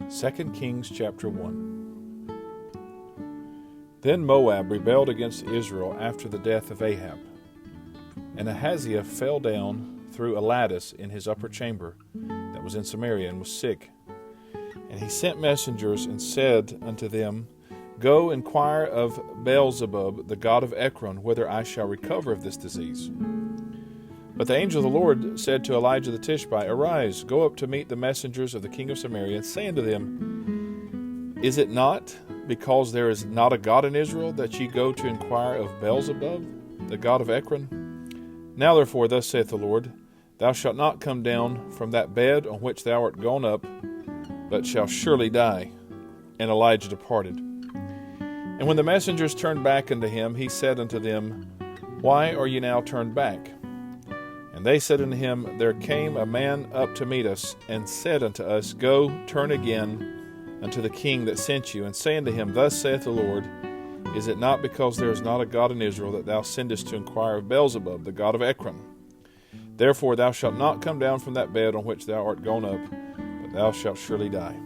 2 Kings chapter 1. Then Moab rebelled against Israel after the death of Ahab. And Ahaziah fell down through a lattice in his upper chamber that was in Samaria, and was sick. And he sent messengers and said unto them, Go inquire of Beelzebub, the god of Ekron, whether I shall recover of this disease. But the angel of the Lord said to Elijah the Tishbite, Arise, go up to meet the messengers of the king of Samaria, and say unto them, Is it not because there is not a God in Israel that ye go to inquire of Beelzebub, the god of Ekron? Now therefore, thus saith the Lord, Thou shalt not come down from that bed on which thou art gone up, but shalt surely die. And Elijah departed. And when the messengers turned back unto him, he said unto them, Why are ye now turned back? And they said unto him, There came a man up to meet us, and said unto us, Go, turn again unto the king that sent you, and say unto him, Thus saith the Lord, Is it not because there is not a God in Israel that thou sendest to inquire of Beelzebub, the god of Ekron? Therefore thou shalt not come down from that bed on which thou art gone up, but thou shalt surely die.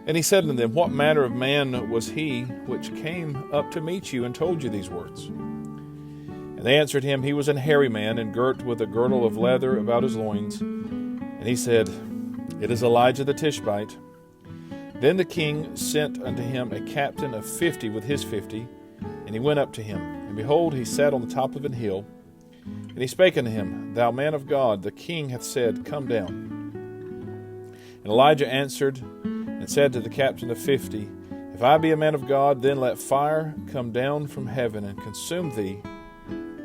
And he said unto them, What manner of man was he which came up to meet you and told you these words? And they answered him, He was an hairy man, and girt with a girdle of leather about his loins. And he said, It is Elijah the Tishbite. Then the king sent unto him a captain of 50 with his 50, and he went up to him. And behold, he sat on the top of an hill. And he spake unto him, Thou man of God, the king hath said, Come down. And Elijah answered and said to the captain of 50, If I be a man of God, then let fire come down from heaven and consume thee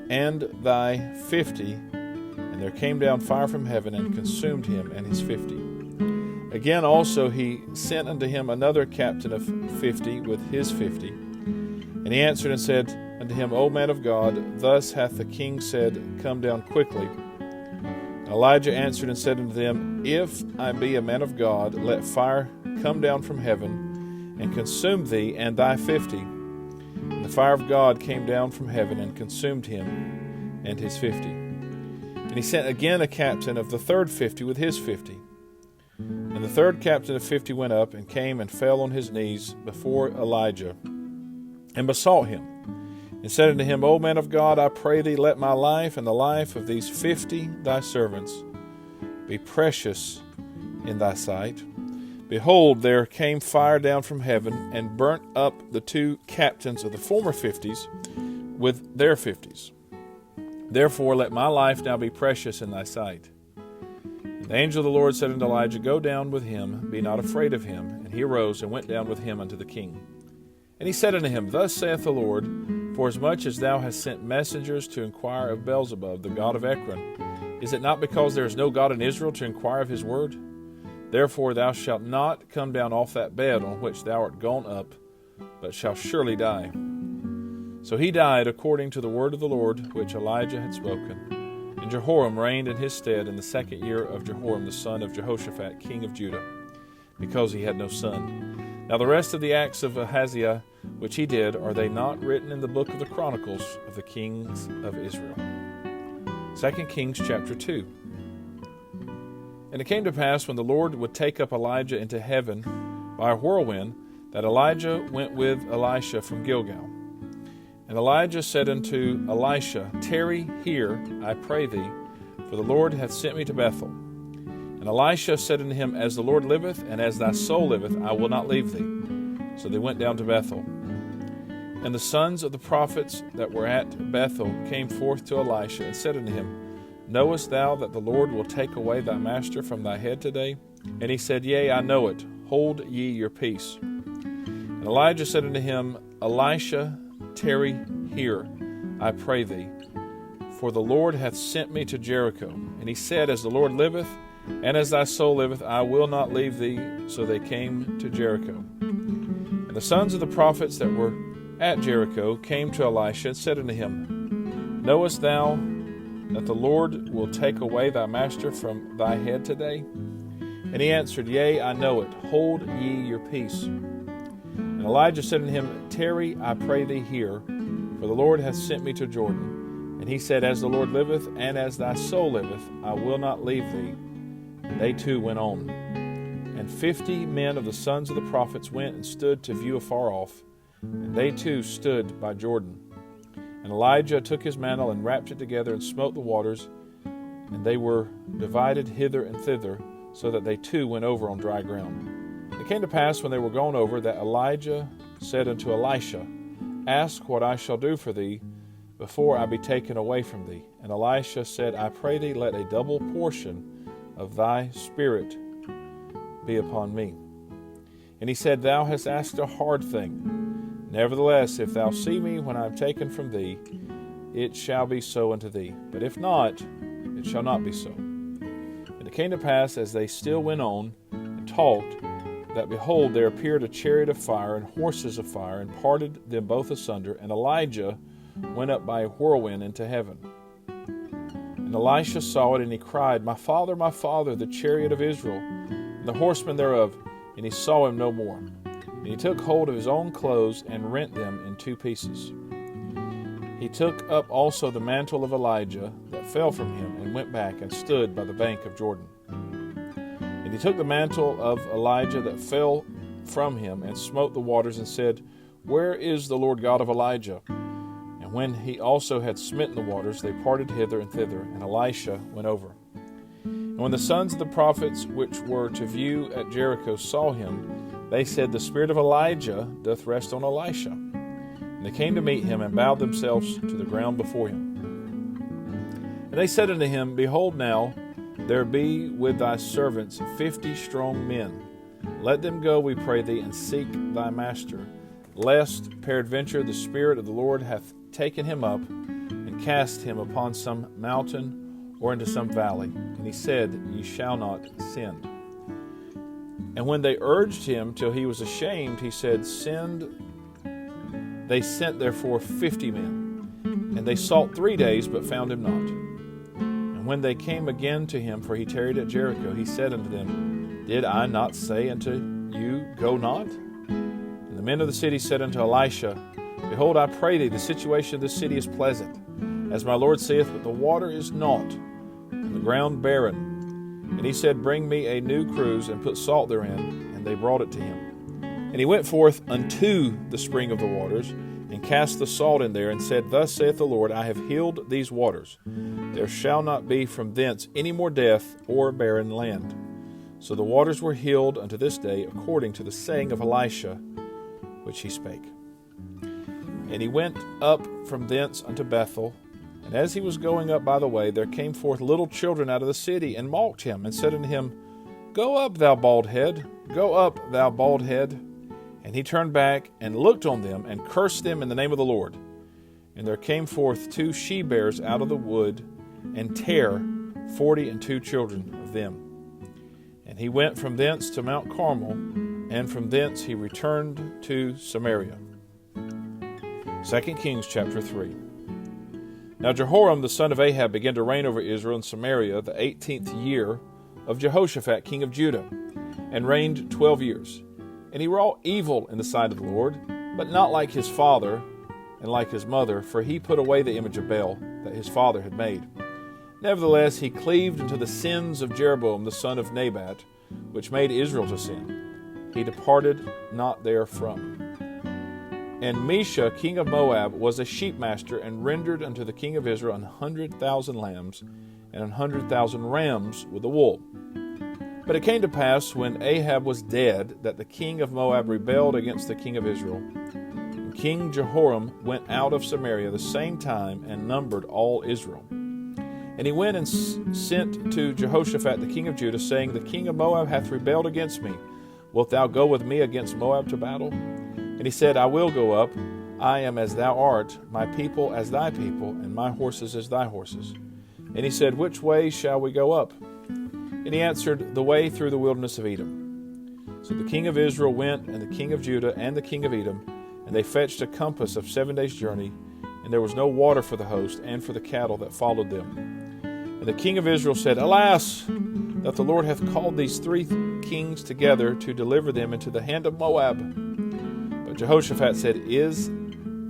and thy 50. And there came down fire from heaven and consumed him and his 50. Again also he sent unto him another captain of 50 with his 50. And he answered and said unto him, O man of God, thus hath the king said, Come down quickly. And Elijah answered and said unto them, If I be a man of God, let fire come down from heaven and consume thee and thy 50. And the fire of God came down from heaven and consumed him and his 50. And he sent again a captain of the third 50 with his 50. And the third captain of 50 went up and came and fell on his knees before Elijah and besought him, and said unto him, O man of God, I pray thee, let my life and the life of these 50 thy servants be precious in thy sight. Behold, there came fire down from heaven, and burnt up the two captains of the former 50s with their 50s. Therefore let my life now be precious in thy sight. And the angel of the Lord said unto Elijah, Go down with him, be not afraid of him. And he arose and went down with him unto the king. And he said unto him, Thus saith the Lord, Forasmuch as thou hast sent messengers to inquire of Beelzebub, the god of Ekron, is it not because there is no God in Israel to inquire of his word? Therefore thou shalt not come down off that bed on which thou art gone up, but shalt surely die. So he died according to the word of the Lord which Elijah had spoken. And Jehoram reigned in his stead in the 2nd year of Jehoram the son of Jehoshaphat, king of Judah, because he had no son. Now the rest of the acts of Ahaziah which he did, are they not written in the book of the Chronicles of the kings of Israel? 2 Kings chapter 2. And it came to pass, when the Lord would take up Elijah into heaven by a whirlwind, that Elijah went with Elisha from Gilgal. And Elijah said unto Elisha, Tarry here, I pray thee, for the Lord hath sent me to Bethel. And Elisha said unto him, As the Lord liveth, and as thy soul liveth, I will not leave thee. So they went down to Bethel. And the sons of the prophets that were at Bethel came forth to Elisha, and said unto him, Knowest thou that the Lord will take away thy master from thy head today? And he said, Yea, I know it. Hold ye your peace. And Elijah said unto him, Elisha, tarry here, I pray thee, for the Lord hath sent me to Jericho. And he said, As the Lord liveth, and as thy soul liveth, I will not leave thee. So they came to Jericho. And the sons of the prophets that were at Jericho came to Elisha and said unto him, Knowest thou that the Lord will take away thy master from thy head today? And he answered, Yea, I know it. Hold ye your peace. And Elijah said unto him, Tarry, I pray thee here, for the Lord hath sent me to Jordan. And he said, As the Lord liveth, and as thy soul liveth, I will not leave thee. And they two went on. And 50 men of the sons of the prophets went and stood to view afar off, and they too stood by Jordan. And Elijah took his mantle and wrapped it together and smote the waters, and they were divided hither and thither, so that they too went over on dry ground. And it came to pass, when they were gone over, that Elijah said unto Elisha, Ask what I shall do for thee before I be taken away from thee. And Elisha said, I pray thee, let a double portion of thy spirit be upon me. And he said, Thou hast asked a hard thing. Nevertheless, if thou see me when I am taken from thee, it shall be so unto thee. But if not, it shall not be so. And it came to pass, as they still went on and talked, that behold, there appeared a chariot of fire and horses of fire, and parted them both asunder. And Elijah went up by a whirlwind into heaven. And Elisha saw it, and he cried, my father, the chariot of Israel, and the horsemen thereof. And he saw him no more. And he took hold of his own clothes, and rent them in two pieces. He took up also the mantle of Elijah that fell from him, and went back and stood by the bank of Jordan. And he took the mantle of Elijah that fell from him, and smote the waters, and said, Where is the Lord God of Elijah? And when he also had smitten the waters, they parted hither and thither, and Elisha went over. And when the sons of the prophets which were to view at Jericho saw him, they said, The spirit of Elijah doth rest on Elisha. And they came to meet him, and bowed themselves to the ground before him. And they said unto him, Behold now, there be with thy servants 50 strong men. Let them go, we pray thee, and seek thy master, lest peradventure the Spirit of the Lord hath taken him up, and cast him upon some mountain or into some valley. And he said, Ye shall not send. And when they urged him till he was ashamed, he said, Send. They sent therefore 50 men. And they sought 3 days, but found him not. And when they came again to him, for he tarried at Jericho, he said unto them, Did I not say unto you, Go not? And the men of the city said unto Elisha, Behold, I pray thee, the situation of this city is pleasant, as my Lord saith, but the water is naught, and the ground barren. And he said, Bring me a new cruse, and put salt therein. And they brought it to him. And he went forth unto the spring of the waters, and cast the salt in there, and said, Thus saith the Lord, I have healed these waters. There shall not be from thence any more death or barren land. So the waters were healed unto this day, according to the saying of Elisha, which he spake. And he went up from thence unto Bethel. And as he was going up by the way, there came forth little children out of the city, and mocked him, and said unto him, Go up, thou bald head, go up, thou bald head. And he turned back, and looked on them, and cursed them in the name of the Lord. And there came forth 2 she-bears out of the wood, and tare 42 children of them. And he went from thence to Mount Carmel, and from thence he returned to Samaria. 2 Kings chapter 3. Now Jehoram the son of Ahab began to reign over Israel in Samaria the 18th year of Jehoshaphat king of Judah, and reigned 12 years. And he wrought evil in the sight of the Lord, but not like his father and like his mother, for he put away the image of Baal that his father had made. Nevertheless, he cleaved unto the sins of Jeroboam the son of Nebat, which made Israel to sin. He departed not therefrom. And Mesha, king of Moab, was a sheepmaster, and rendered unto the king of Israel 100,000 lambs and 100,000 rams with the wool. But it came to pass, when Ahab was dead, that the king of Moab rebelled against the king of Israel. And King Jehoram went out of Samaria the same time, and numbered all Israel. And he went and sent to Jehoshaphat the king of Judah, saying, The king of Moab hath rebelled against me. Wilt thou go with me against Moab to battle? And he said, I will go up. I am as thou art, my people as thy people, and my horses as thy horses. And he said, Which way shall we go up? And he answered, The way through the wilderness of Edom. So the king of Israel went, and the king of Judah, and the king of Edom, and they fetched a compass of 7 days' journey, and there was no water for the host, and for the cattle that followed them. And the king of Israel said, Alas, that the Lord hath called these 3 kings together to deliver them into the hand of Moab. But Jehoshaphat said, Is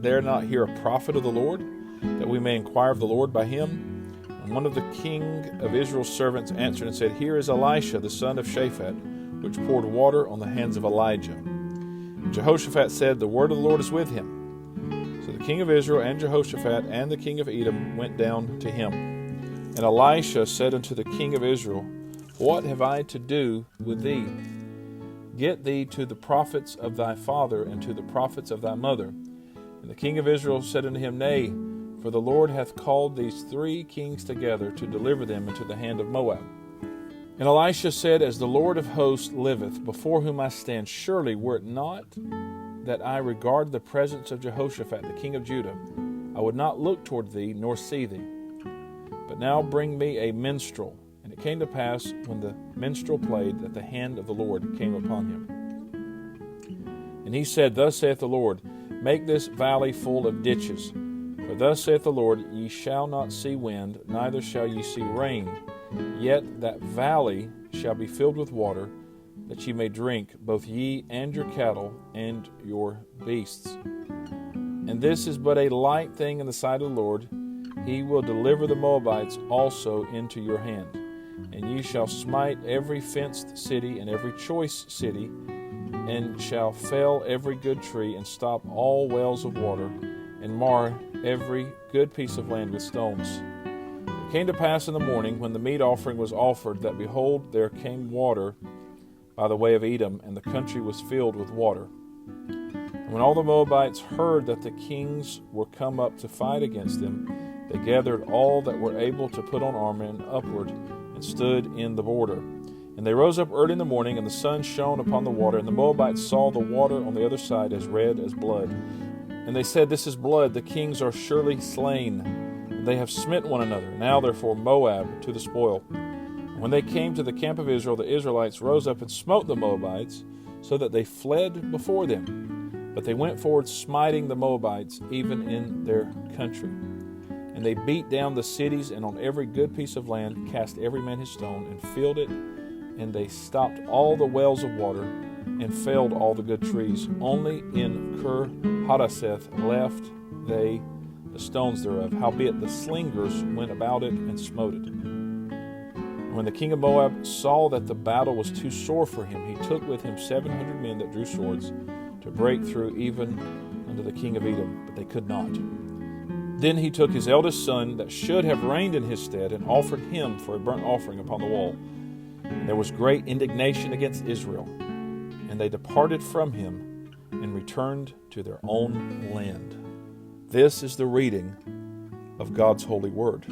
there not here a prophet of the Lord? that we may inquire of the Lord by him? And one of the king of Israel's servants answered and said, Here is Elisha, the son of Shaphat, which poured water on the hands of Elijah. And Jehoshaphat said, The word of the Lord is with him. So the king of Israel and Jehoshaphat and the king of Edom went down to him. And Elisha said unto the king of Israel, What have I to do with thee? Get thee to the prophets of thy father and to the prophets of thy mother. And the king of Israel said unto him, Nay, for the Lord hath called these 3 kings together to deliver them into the hand of Moab. And Elisha said, As the Lord of hosts liveth, before whom I stand, surely were it not that I regard the presence of Jehoshaphat the king of Judah, I would not look toward thee nor see thee. But now bring me a minstrel. And it came to pass, when the minstrel played, that the hand of the Lord came upon him. And he said, Thus saith the Lord, Make this valley full of ditches. For thus saith the Lord, Ye shall not see wind, neither shall ye see rain. Yet that valley shall be filled with water, that ye may drink, both ye and your cattle and your beasts. And this is but a light thing in the sight of the Lord. He will deliver the Moabites also into your hand. And ye shall smite every fenced city and every choice city, and shall fell every good tree, and stop all wells of water, and mar every good piece of land with stones. It came to pass in the morning, when the meat offering was offered, that behold, there came water by the way of Edom, and the country was filled with water. And when all the Moabites heard that the kings were come up to fight against them, they gathered all that were able to put on armor and upward, and stood in the border. And they rose up early in the morning, and the sun shone upon the water, and the Moabites saw the water on the other side as red as blood. And they said, This is blood, the kings are surely slain, and they have smitten one another. Now therefore Moab to the spoil. And when they came to the camp of Israel, the Israelites rose up and smote the Moabites, so that they fled before them. But they went forward, smiting the Moabites, even in their country. And they beat down the cities, and on every good piece of land cast every man his stone, and filled it. And they stopped all the wells of water, and felled all the good trees. Only in Ker-Hadaseth left they the stones thereof. Howbeit the slingers went about it and smote it. And when the king of Moab saw that the battle was too sore for him, he took with him 700 men that drew swords, to break through even unto the king of Edom, but they could not. Then he took his eldest son, that should have reigned in his stead, and offered him for a burnt offering upon the wall. And there was great indignation against Israel, and they departed from him, and returned to their own land. This is the reading of God's holy word.